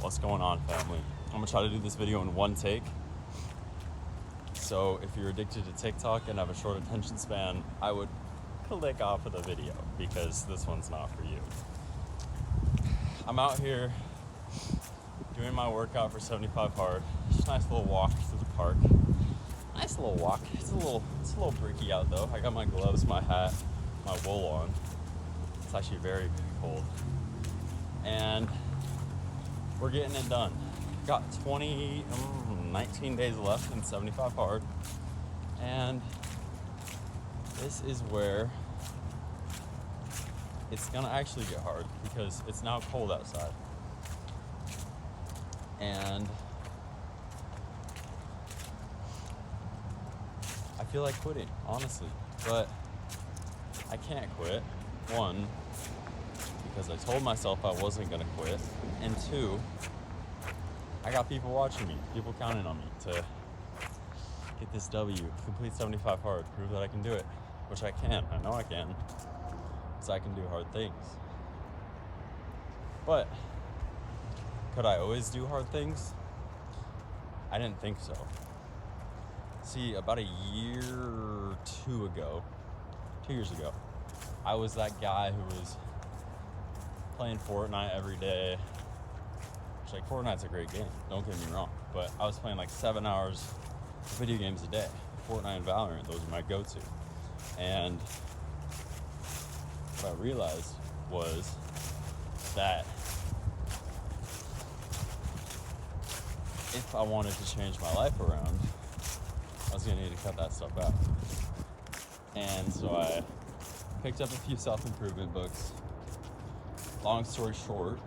What's going on, family? I'm gonna try to do this video in one take. So if you're addicted to TikTok and have a short attention span, I would click off of the video because this one's not for you. I'm out here doing my workout for 75 hard. Just a nice little walk through the park. Nice little walk. It's a little bricky out though. I got my gloves, my hat, my wool on. It's actually very cold. And we're getting it done. Got 19 days left in 75 hard. And this is where it's gonna actually get hard because it's now cold outside. And I feel like quitting, honestly, but I can't quit. One, because I told myself I wasn't gonna quit, and two, I got people watching me, people counting on me to get this W, complete 75 hard, prove that I can do it, which I can. I know I can, because I can do hard things. But could I always do hard things? I didn't think so. See, about a year or 2 years ago, I was that guy who was playing Fortnite every day. Which, like, Fortnite's a great game, don't get me wrong, but I was playing like 7 hours of video games a day. Fortnite and Valorant, those are my go-to. And what I realized was that if I wanted to change my life around, I was gonna need to cut that stuff out. And so I picked up a few self-improvement books. Long story short,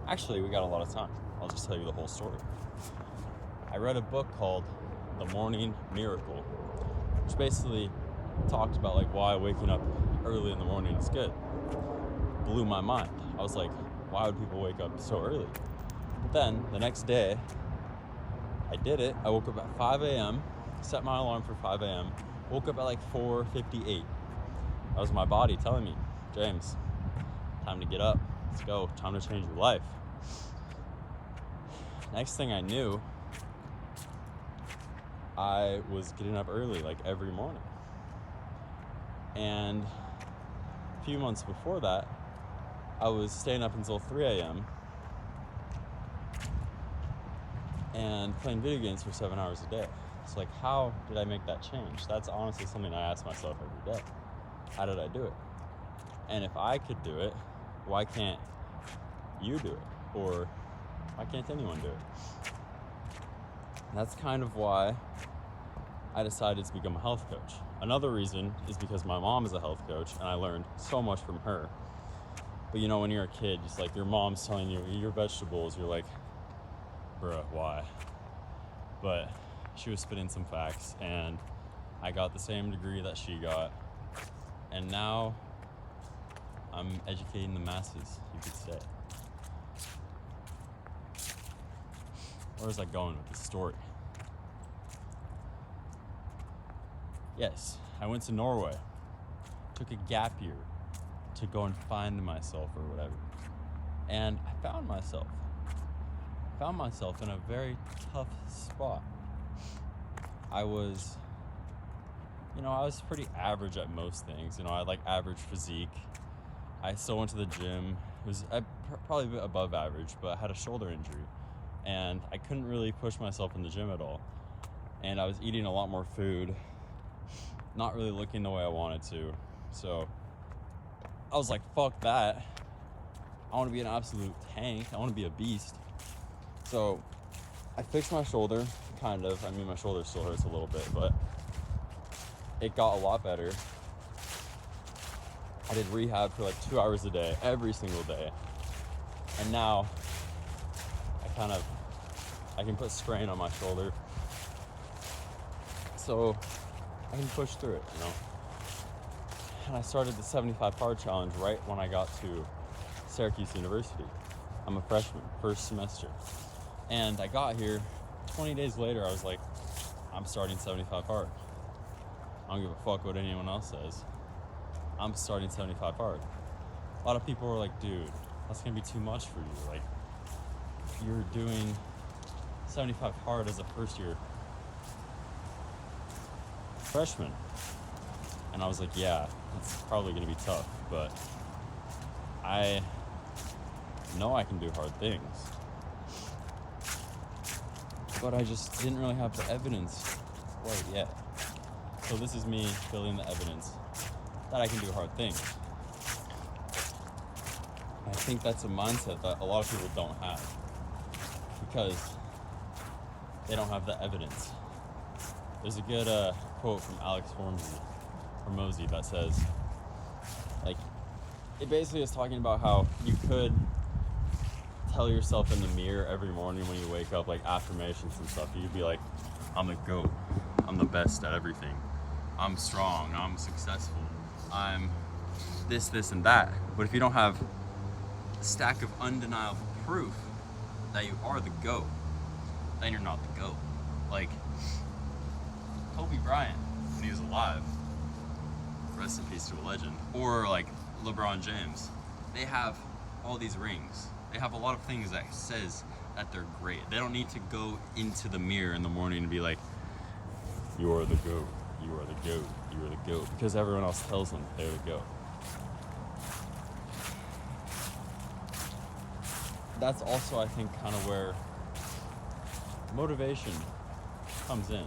actually we got a lot of time. I'll just tell you the whole story. I read a book called The Morning Miracle, which basically talked about like why waking up early in the morning is good. Blew my mind. I was like, why would people wake up so early? But then the next day, I did it. I woke up at 5 a.m., set my alarm for 5 a.m., woke up at like 4:58. That was my body telling me, James, time to get up. Let's go. Time to change your life. Next thing I knew, I was getting up early, like every morning. And a few months before that, I was staying up until 3 a.m. and playing video games for 7 hours a day. It's like, how did I make that change? That's honestly something I ask myself every day. How did I do it? And if I could do it, why can't you do it? Or why can't anyone do it? And that's kind of why I decided to become a health coach. Another reason is because my mom is a health coach and I learned so much from her. But you know, when you're a kid, it's like your mom's telling you, eat your vegetables, you're like, bruh, why? But she was spitting some facts and I got the same degree that she got. And now I'm educating the masses, you could say. Where was I going with this story? Yes, I went to Norway, took a gap year to go and find myself or whatever. And I found myself in a very tough spot. I was pretty average at most things. You know, I had like average physique. I still went to the gym. It was probably a bit above average, but I had a shoulder injury. And I couldn't really push myself in the gym at all. And I was eating a lot more food, not really looking the way I wanted to. So I was like, fuck that. I want to be an absolute tank. I want to be a beast. So I fixed my shoulder, kind of. I mean, my shoulder still hurts a little bit, but it got a lot better. I did rehab for like 2 hours a day, every single day. And now I can put strain on my shoulder. So I can push through it, you know. And I started the 75 hard challenge right when I got to Syracuse University. I'm a freshman, first semester. And I got here, 20 days later, I was like, I'm starting 75 hard. I don't give a fuck what anyone else says. I'm starting 75 hard. A lot of people were like, dude, that's gonna be too much for you. Like, you're doing 75 hard as a first year freshman. And I was like, yeah, it's probably going to be tough, but I know I can do hard things. But I just didn't really have the evidence quite yet. So this is me building the evidence that I can do hard things. I think that's a mindset that a lot of people don't have because they don't have the evidence. There's a good quote from Alex Hormozy that says, like, it basically is talking about how you could tell yourself in the mirror every morning when you wake up, like affirmations and stuff. You'd be like, I'm the GOAT. I'm the best at everything. I'm strong. I'm successful. I'm this, and that. But if you don't have a stack of undeniable proof that you are the GOAT, then you're not the GOAT. Like, Kobe Bryant, when he was alive, rest in peace to a legend, or like LeBron James, they have all these rings. They have a lot of things that says that they're great. They don't need to go into the mirror in the morning and be like, you are the GOAT, you are the GOAT, you are the GOAT, because everyone else tells them they're the GOAT. That's also, I think, kind of where motivation comes in.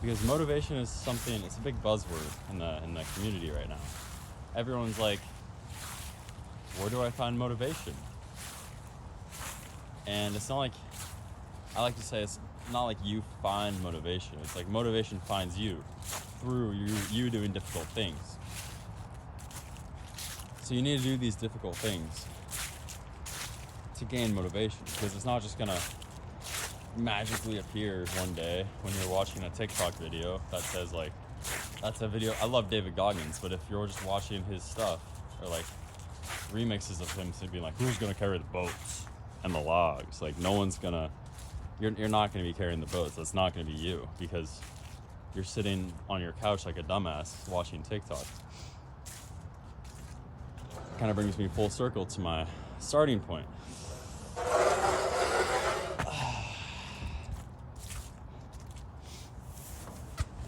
Because motivation is something, it's a big buzzword in the community right now. Everyone's like, where do I find motivation? And it's not like, I like to say, it's not like you find motivation. It's like motivation finds you through you doing difficult things. So you need to do these difficult things to gain motivation, because it's not just gonna magically appear one day when you're watching a TikTok video that says, like, that's a video. I love David Goggins, but if you're just watching his stuff, or like remixes of him being like, who's gonna carry the boats and the logs? Like, no one's gonna, you're not gonna be carrying the boats. That's not gonna be you, because you're sitting on your couch like a dumbass watching TikTok. Kind of brings me full circle to my starting point.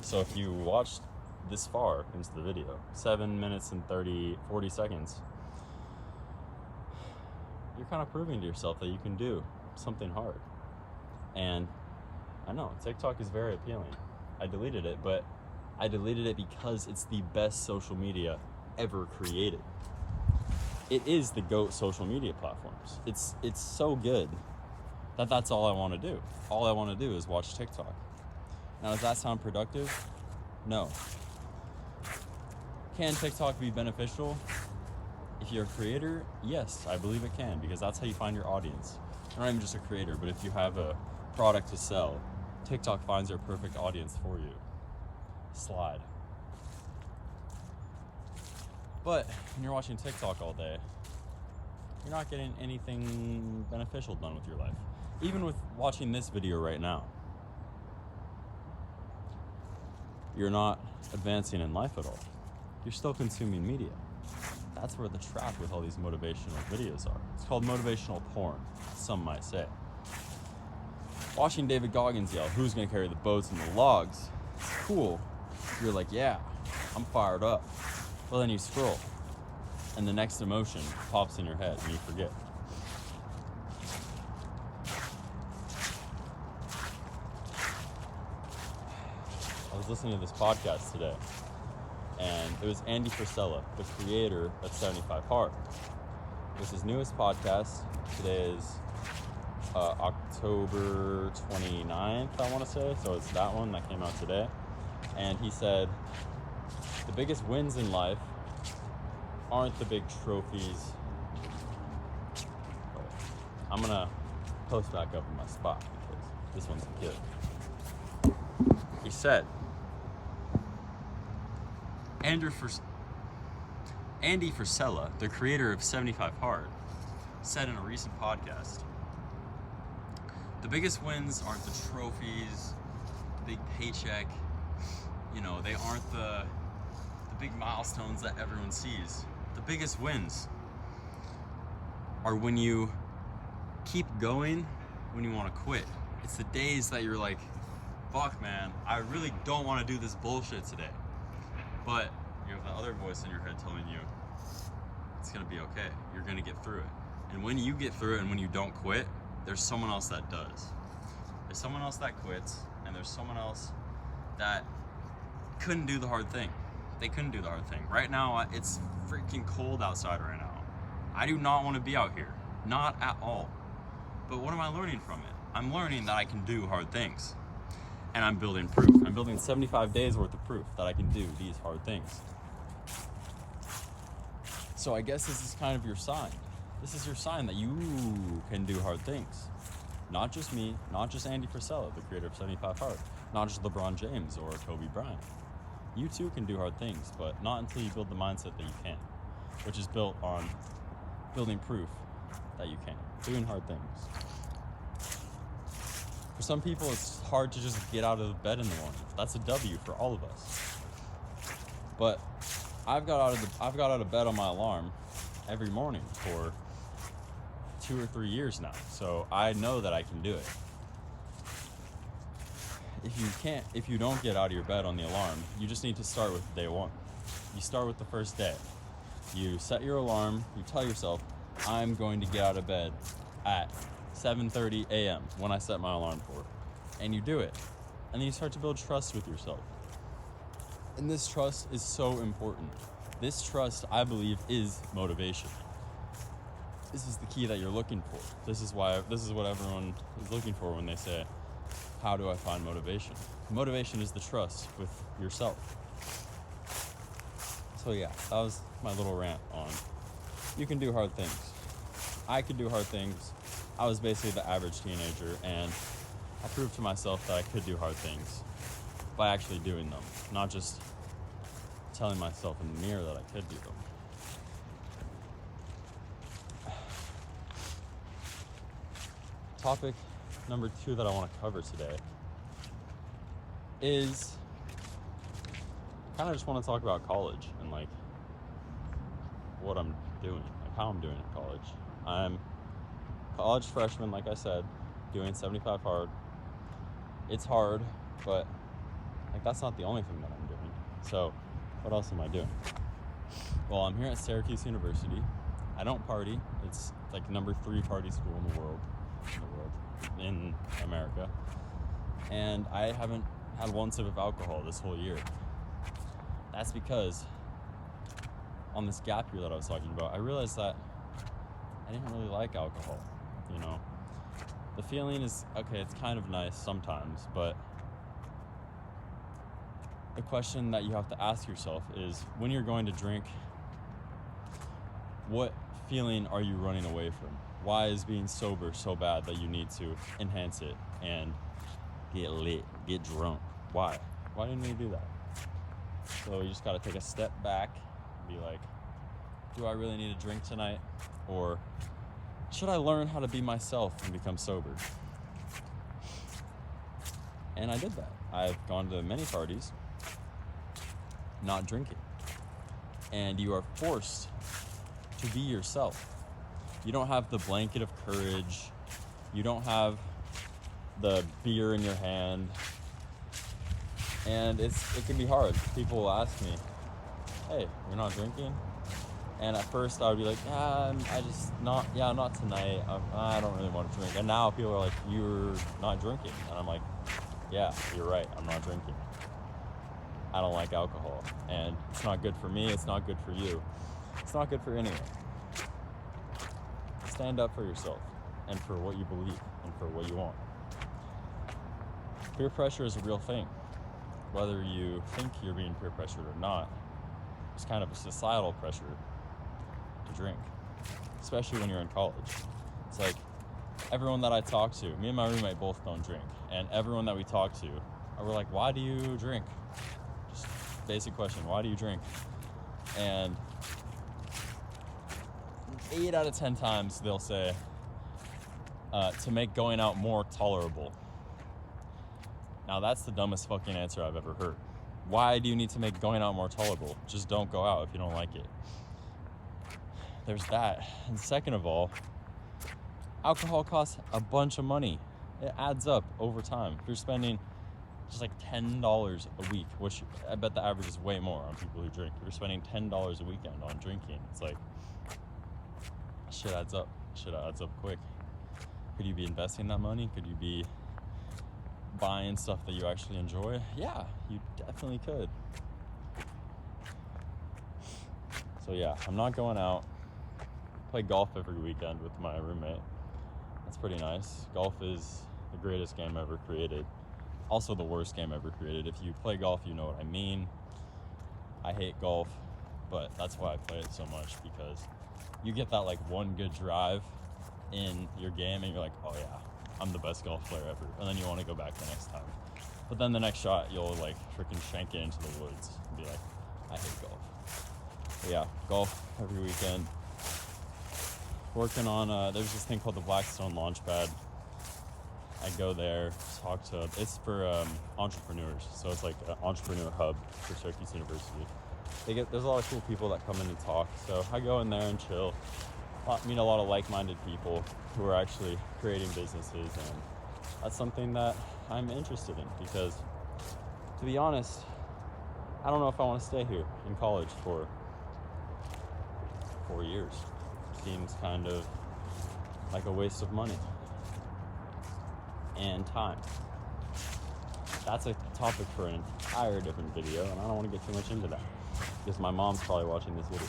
So if you watched this far into the video, 7 minutes and 40 seconds, you're kind of proving to yourself that you can do something hard. And I know, TikTok is very appealing. I deleted it, but I deleted it because it's the best social media ever created. It is the GOAT social media platforms. It's so good that that's all I want to do. All I want to do is watch TikTok. Now, does that sound productive? No. Can TikTok be beneficial? If you're a creator, yes, I believe it can, because that's how you find your audience. You're not even just a creator, but if you have a product to sell, TikTok finds your perfect audience for you. Slide. But when you're watching TikTok all day, you're not getting anything beneficial done with your life. Even with watching this video right now, you're not advancing in life at all. You're still consuming media. That's where the trap with all these motivational videos are. It's called motivational porn, some might say. Watching David Goggins yell, who's gonna carry the boats and the logs? It's cool. You're like, yeah, I'm fired up. Well, then you scroll, and the next emotion pops in your head, and you forget. I was listening to this podcast today, and it was Andy Frisella, the creator of 75 Hard. It was his newest podcast. Today is October 29th, I want to say, so it's that one that came out today. And he said, the biggest wins in life aren't the big trophies. I'm gonna post back up in my spot because this one's good. He said, Andy Frisella, the creator of 75 Hard, said in a recent podcast, the biggest wins aren't the trophies, the big paycheck, they aren't the big milestones that everyone sees. The biggest wins are when you keep going when you want to quit. It's the days that you're like, fuck man, I really don't want to do this bullshit today. But you have the other voice in your head telling you, it's gonna be okay. You're gonna get through it. And when you get through it and when you don't quit, there's someone else that does. There's someone else that quits, and there's someone else that couldn't do the hard thing. They couldn't do the hard thing. Right now, it's freaking cold outside right now. I do not want to be out here. Not at all. But what am I learning from it? I'm learning that I can do hard things. And I'm building proof. I'm building 75 days worth of proof that I can do these hard things. So I guess this is kind of your sign. This is your sign that you can do hard things. Not just me, not just Andy Frisella, the creator of 75 Hard, not just LeBron James or Kobe Bryant. You too can do hard things, but not until you build the mindset that you can, which is built on building proof that you can, doing hard things. For some people, it's hard to just get out of bed in the morning. That's a W for all of us. But I've got out of bed on my alarm every morning for 2 or 3 years now, so I know that I can do it. If you don't get out of your bed on the alarm, you just need to start with day one. You start with the first day. You set your alarm, you tell yourself, I'm going to get out of bed at 7:30 a.m. when I set my alarm for, and you do it. And then you start to build trust with yourself. And this trust is so important. This trust, I believe, is motivation. This is the key that you're looking for. This is what everyone is looking for when they say, how do I find motivation? Motivation is the trust with yourself. So yeah, that was my little rant on you can do hard things. I could do hard things. I was basically the average teenager, and I proved to myself that I could do hard things by actually doing them, not just telling myself in the mirror that I could do them. Topic number 2 that I want to cover today is kind of just want to talk about college and like what I'm doing, like how I'm doing in college. I'm college freshman, like I said, doing 75 hard. It's hard, but like that's not the only thing that I'm doing. So what else am I doing? Well, I'm here at Syracuse University. I don't party. It's like number 3 party school in America. And I haven't had one sip of alcohol this whole year. That's because on this gap year that I was talking about, I realized that I didn't really like alcohol, you know. The feeling is, okay, it's kind of nice sometimes, but the question that you have to ask yourself is, when you're going to drink, what feeling are you running away from? Why is being sober so bad that you need to enhance it and get lit, get drunk? Why? Why didn't we do that? So you just gotta take a step back and be like, do I really need a drink tonight? Or should I learn how to be myself and become sober? And I did that. I've gone to many parties not drinking. And you are forced to be yourself. You don't have the blanket of courage. You don't have the beer in your hand. And it can be hard. People will ask me, hey, you're not drinking? And at first I would be like, not tonight. I don't really want to drink. And now people are like, you're not drinking. And I'm like, yeah, you're right. I'm not drinking. I don't like alcohol. And it's not good for me. It's not good for you. It's not good for anyone. Stand up for yourself and for what you believe and for what you want. Peer pressure is a real thing. Whether you think you're being peer pressured or not, it's kind of a societal pressure to drink, especially when you're in college. It's like everyone that I talk to, me and my roommate both don't drink, and everyone that we talk to, we're like, why do you drink? Just basic question, why do you drink? And 8 out of 10 times they'll say, to make going out more tolerable. Now that's the dumbest fucking answer I've ever heard. Why do you need to make going out more tolerable? Just don't go out if you don't like it. There's that. And second of all, Alcohol costs a bunch of money. It adds up over time. If you're spending just like $10 a week, which I bet the average is way more on people who drink. If you're spending $10 a weekend on drinking, it's like, shit adds up. Shit adds up quick. Could you be investing that money? Could you be buying stuff that you actually enjoy? Yeah, you definitely could. So yeah, I'm not going out. Play golf every weekend with my roommate. That's pretty nice. Golf is the greatest game ever created. Also the worst game ever created. If you play golf, you know what I mean. I hate golf, but that's why I play it so much, because you get that like one good drive in your game and you're like, oh yeah, I'm the best golf player ever. And then you want to go back the next time. But then the next shot, you'll like freaking shank it into the woods and be like, I hate golf. But yeah, golf every weekend. Working on, there's this thing called the Blackstone Launchpad. I go there, talk to, it's for entrepreneurs. So it's like an entrepreneur hub for Syracuse University. There's a lot of cool people that come in and talk. So I go in there and chill, meet a lot of like-minded people who are actually creating businesses. And that's something that I'm interested in, because to be honest, I don't know if I want to stay here in college for 4 years. Seems kind of like a waste of money and time. That's a topic for an entire different video, and I don't want to get too much into that because my mom's probably watching this video.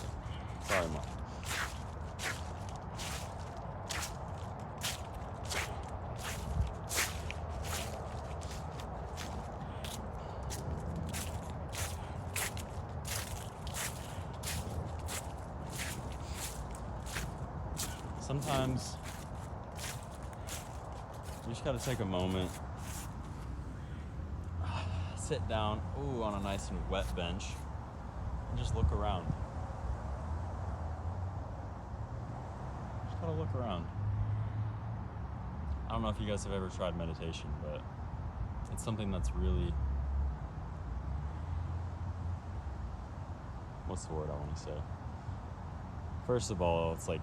Sorry, Mom. Sometimes you just gotta take a moment, sit down, on a nice and wet bench, and just look around. Just gotta look around. I don't know if you guys have ever tried meditation, but it's something that's really, what's the word I want to say? First of all, it's like,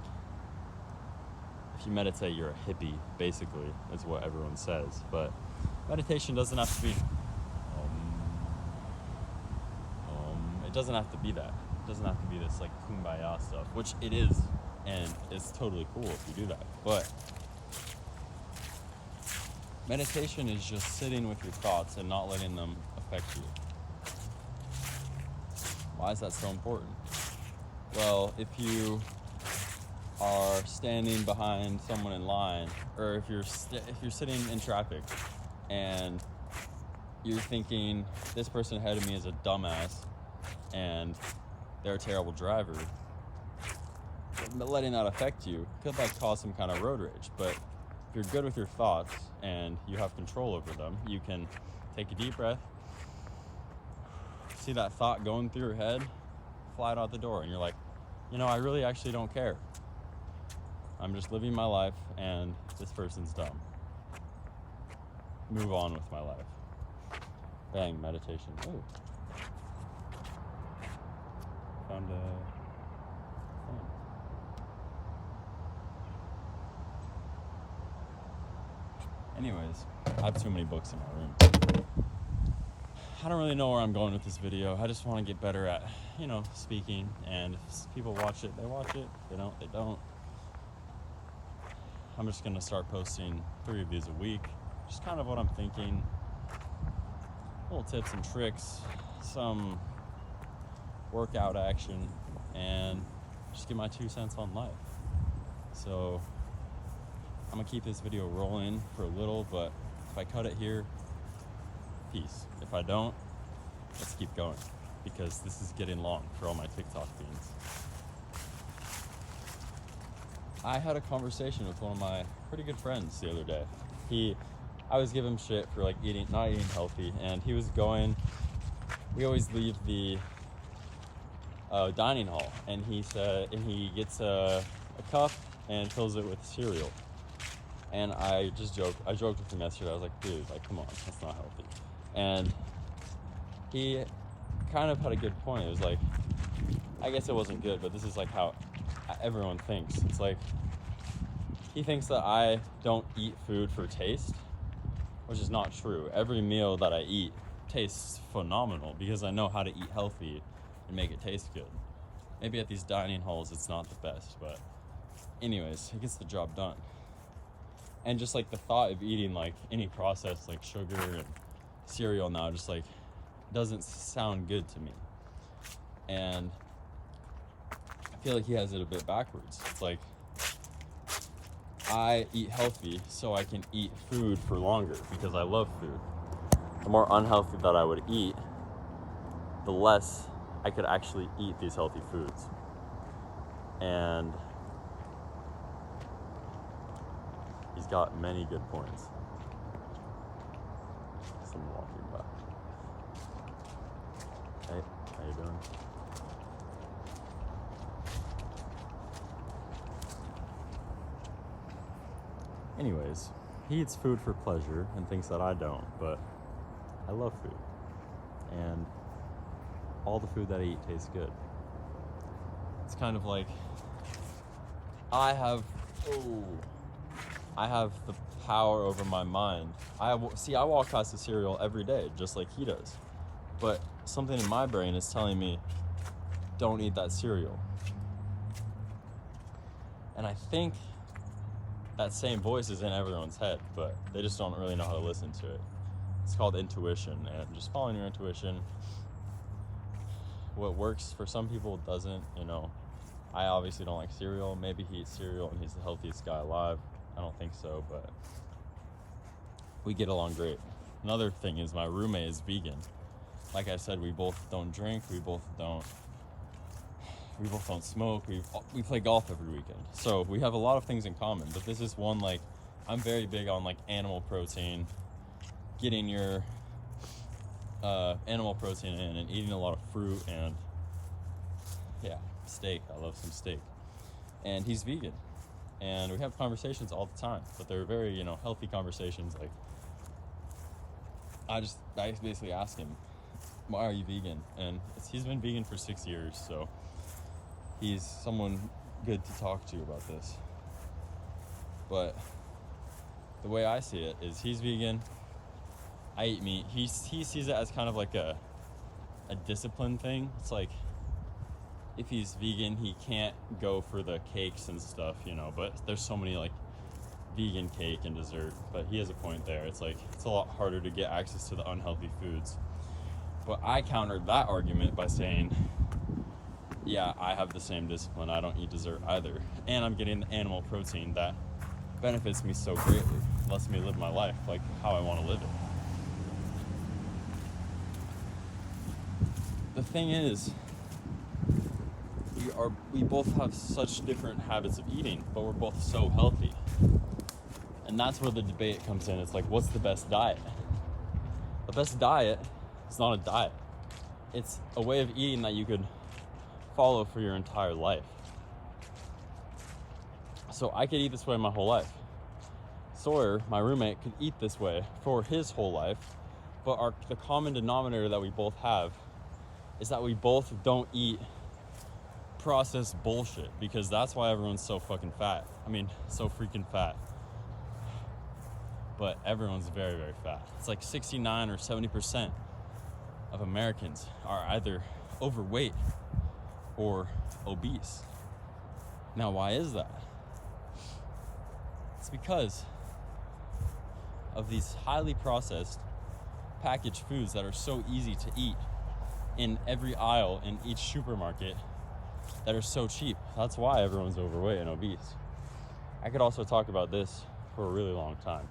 if you meditate, you're a hippie, basically, is what everyone says. But meditation doesn't have to be, it doesn't have to be that. It doesn't have to be this like kumbaya stuff, which it is, and it's totally cool if you do that. But meditation is just sitting with your thoughts and not letting them affect you. Why is that so important? Well, if you are standing behind someone in line, or if you're sitting in traffic and you're thinking this person ahead of me is a dumbass and they're a terrible driver, letting that affect you could like cause some kind of road rage. But if you're good with your thoughts and you have control over them, you can take a deep breath, see that thought going through your head, fly it out the door, and you're like, I really actually don't care. I'm just living my life, and this person's dumb. Move on with my life. Bang, meditation. Ooh. Found a thing. Anyways, I have too many books in my room. I don't really know where I'm going with this video. I just want to get better at, speaking, and if people watch it, they watch it. If they don't, they don't. I'm just going to start posting 3 reviews a week. Just kind of what I'm thinking. Little tips and tricks, some workout action, and just give my 2 cents on life. So I'm going to keep this video rolling for a little, but if I cut it here, peace. If I don't, let's keep going, because this is getting long for all my TikTok feeds. I had a conversation with one of my pretty good friends the other day. I was giving him shit for like not eating healthy, and he was going, we always leave the dining hall, and he gets a cup and fills it with cereal. And I joked with him yesterday. I was like, dude, like, come on, that's not healthy. And he kind of had a good point. It was like, I guess it wasn't good, but this is like how everyone thinks. It's like, he thinks that I don't eat food for taste, which is not true. Every meal that I eat tastes phenomenal because I know how to eat healthy and make it taste good. Maybe at these dining halls it's not the best, but anyways, it gets the job done. And just like the thought of eating like any processed like sugar and cereal now just like doesn't sound good to me. And I feel like he has it a bit backwards. It's like I eat healthy so I can eat food for longer because I love food. The more unhealthy that I would eat, the less I could actually eat these healthy foods. And he's got many good points. Someone walking by. Hey, how you doing? Anyways, he eats food for pleasure and thinks that I don't, but I love food. And all the food that I eat tastes good. It's kind of like I have the power over my mind. I walk past the cereal every day, just like he does. But something in my brain is telling me, don't eat that cereal. And I think that same voice is in everyone's head, but they just don't really know how to listen to it. It's called intuition, and just following your intuition. What works for some people doesn't, you know. I obviously don't like cereal. Maybe he eats cereal and he's the healthiest guy alive. I don't think so, but we get along great. Another thing is my roommate is vegan. Like I said, we both don't drink, we both don't smoke, we play golf every weekend. So we have a lot of things in common, but this is one, like, I'm very big on like animal protein, getting your animal protein in and eating a lot of fruit and steak. I love some steak. And he's vegan. And we have conversations all the time, but they're very, healthy conversations. Like, I basically ask him, why are you vegan? And he's been vegan for 6 years, so he's someone good to talk to about this. But the way I see it is he's vegan, I eat meat. He sees it as kind of like a discipline thing. It's like, if he's vegan, he can't go for the cakes and stuff, but there's so many like vegan cake and dessert. But he has a point there. It's like, it's a lot harder to get access to the unhealthy foods. But I countered that argument by saying, yeah, I have the same discipline. I don't eat dessert either. And I'm getting the animal protein that benefits me so greatly. Lets me live my life like how I want to live it. The thing is, we both have such different habits of eating, but we're both so healthy. And that's where the debate comes in. It's like, what's the best diet? The best diet is not a diet. It's a way of eating that you could follow for your entire life. So I could eat this way my whole life. Sawyer, my roommate, could eat this way for his whole life, but the common denominator that we both have is that we both don't eat processed bullshit, because that's why everyone's so fucking fat. I mean, so freaking fat. But everyone's very, very fat. It's like 69 or 70% of Americans are either overweight or obese. Now, why is that? It's because of these highly processed packaged foods that are so easy to eat in every aisle in each supermarket that are so cheap. That's why everyone's overweight and obese. I could also talk about this for a really long time.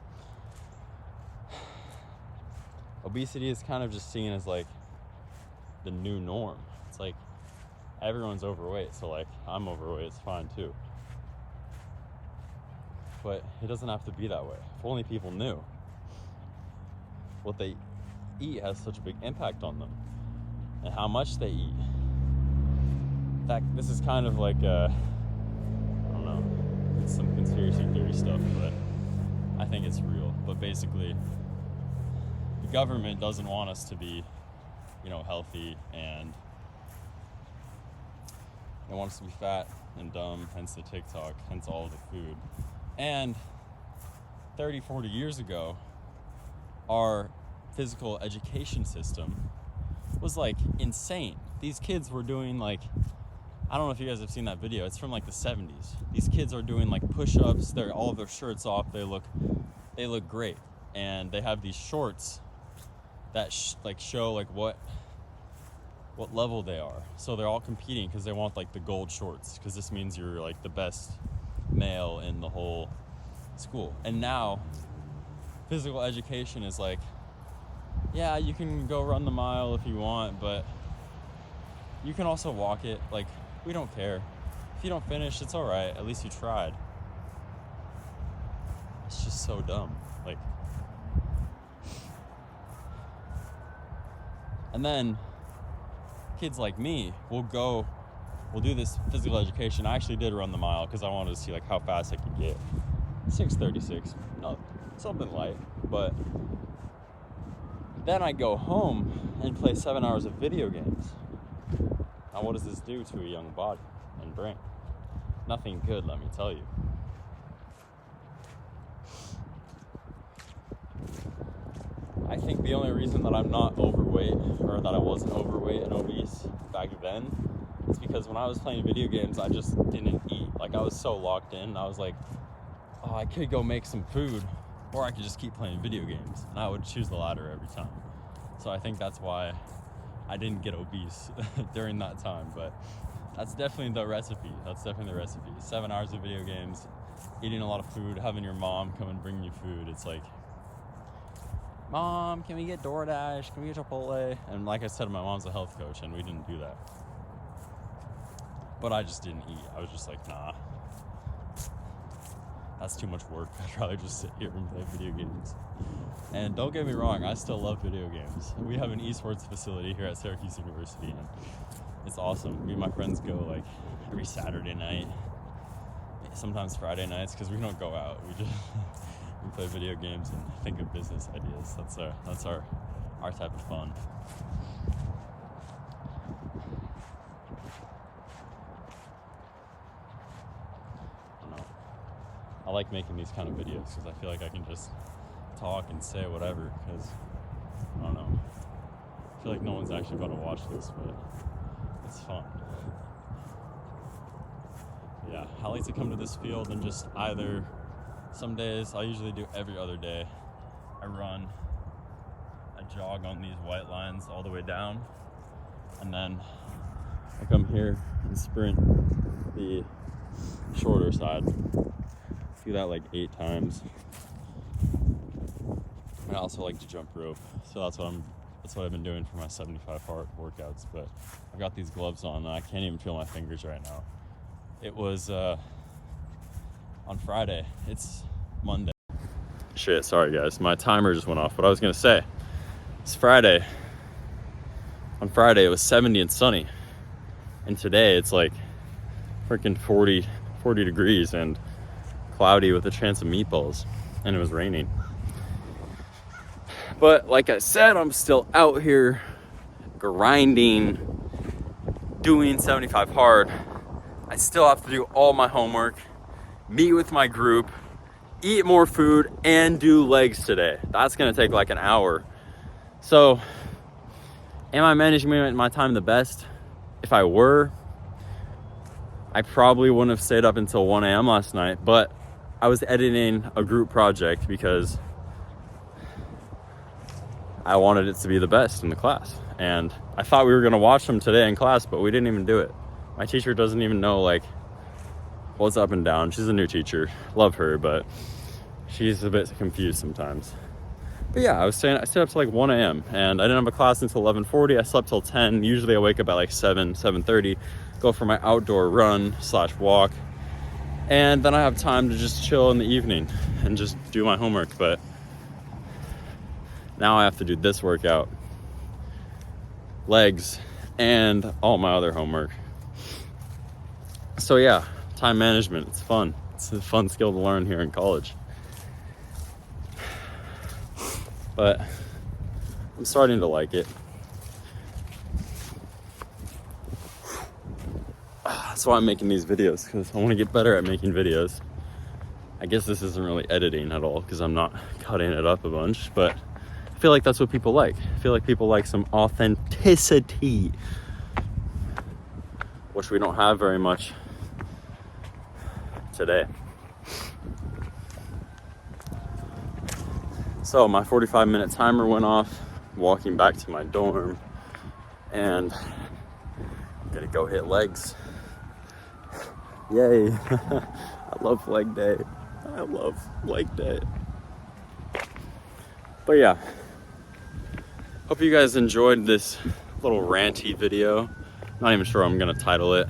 Obesity is kind of just seen as like the new norm. It's like everyone's overweight, so like I'm overweight, it's fine too. But it doesn't have to be that way. If only people knew what they eat has such a big impact on them and how much they eat. In fact, this is kind of like I don't know, it's some conspiracy theory stuff, but I think it's real. But basically, the government doesn't want us to be, healthy, and they want us to be fat and dumb, hence the TikTok, hence all of the food. And 30, 40 years ago, our physical education system was like insane. These kids were doing like, I don't know if you guys have seen that video. It's from like the 70s. These kids are doing like push-ups. They're all of their shirts off. They look great, and they have these shorts that show like what level they are. So they're all competing because they want like the gold shorts, because this means you're like the best male in the whole school. And now physical education is like, yeah, you can go run the mile if you want, but you can also walk it. Like, we don't care. If you don't finish, it's all right. At least you tried. It's just so dumb. Like, and then kids like me will do this physical education. I actually did run the mile because I wanted to see like how fast I could get. 6:36, no, something light. But then I go home and play 7 hours of video games. Now what does this do to a young body and brain? Nothing good, let me tell you. I think the only reason that I'm not overweight, or that I wasn't overweight and obese back then, is because when I was playing video games, I just didn't eat. Like, I was so locked in. I was like, oh, I could go make some food, or I could just keep playing video games. And I would choose the latter every time. So I think that's why I didn't get obese during that time. But that's definitely the recipe. 7 hours of video games, eating a lot of food, having your mom come and bring you food. It's like, Mom, can we get DoorDash? Can we get Chipotle? And like I said, my mom's a health coach, and we didn't do that. But I just didn't eat. I was just like, nah. That's too much work. I'd rather just sit here and play video games. And don't get me wrong, I still love video games. We have an esports facility here at Syracuse University, and it's awesome. Me and my friends go like every Saturday night, sometimes Friday nights, because we don't go out. We just we play video games and think of business ideas. That's our type of fun. I don't know. I like making these kind of videos because I feel like I can just talk and say whatever, because I don't know. I feel like no one's actually going to watch this, but it's fun. Yeah, I like to come to this field and just either, some days, I usually do every other day, I run, I jog on these white lines all the way down, and then I come here and sprint the shorter side. Do that like 8 times. I also like to jump rope, so that's what I've been doing for my 75 hard workouts. But I've got these gloves on, and I can't even feel my fingers right now. It was on Friday. It's Monday. Shit, sorry guys, my timer just went off. But I was gonna say, it's Friday. On Friday it was 70 and sunny, and today it's like freaking 40 degrees and cloudy with a chance of meatballs, and it was raining. But like I said, I'm still out here grinding, doing 75 hard. I still have to do all my homework, meet with my group, eat more food, and do legs today. That's gonna take like an hour. So, am I managing my time the best? If I were, I probably wouldn't have stayed up until 1 a.m. last night, but I was editing a group project because I wanted it to be the best in the class. And I thought we were gonna watch them today in class, but we didn't even do it. My teacher doesn't even know like what's up and down. She's a new teacher, love her, but she's a bit confused sometimes. But yeah, I stayed up till like 1 a.m. and I didn't have a class until 11:40. I slept till 10. Usually I wake up at like 7:30, go for my outdoor run / walk. And then I have time to just chill in the evening and just do my homework. But now I have to do this workout, legs, and all my other homework. So yeah, time management, it's fun. It's a fun skill to learn here in college. But I'm starting to like it. That's why I'm making these videos, because I want to get better at making videos. I guess this isn't really editing at all because I'm not cutting it up a bunch, but I feel like that's what people like. I feel like people like some authenticity, which we don't have very much today. So my 45-minute timer went off, walking back to my dorm, and I'm gonna go hit legs. Yay. I love leg day. I love leg day. But yeah, hope you guys enjoyed this little ranty video. Not even sure what I'm gonna title it.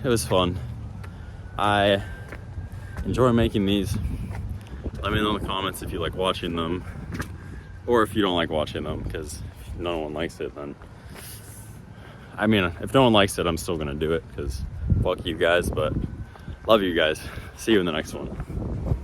It was fun. I enjoy making these. Let me know in the comments if you like watching them, or if you don't like watching them, because if no one likes it, then I mean, if no one likes it, I'm still gonna do it because fuck you guys. But love you guys. See you in the next one.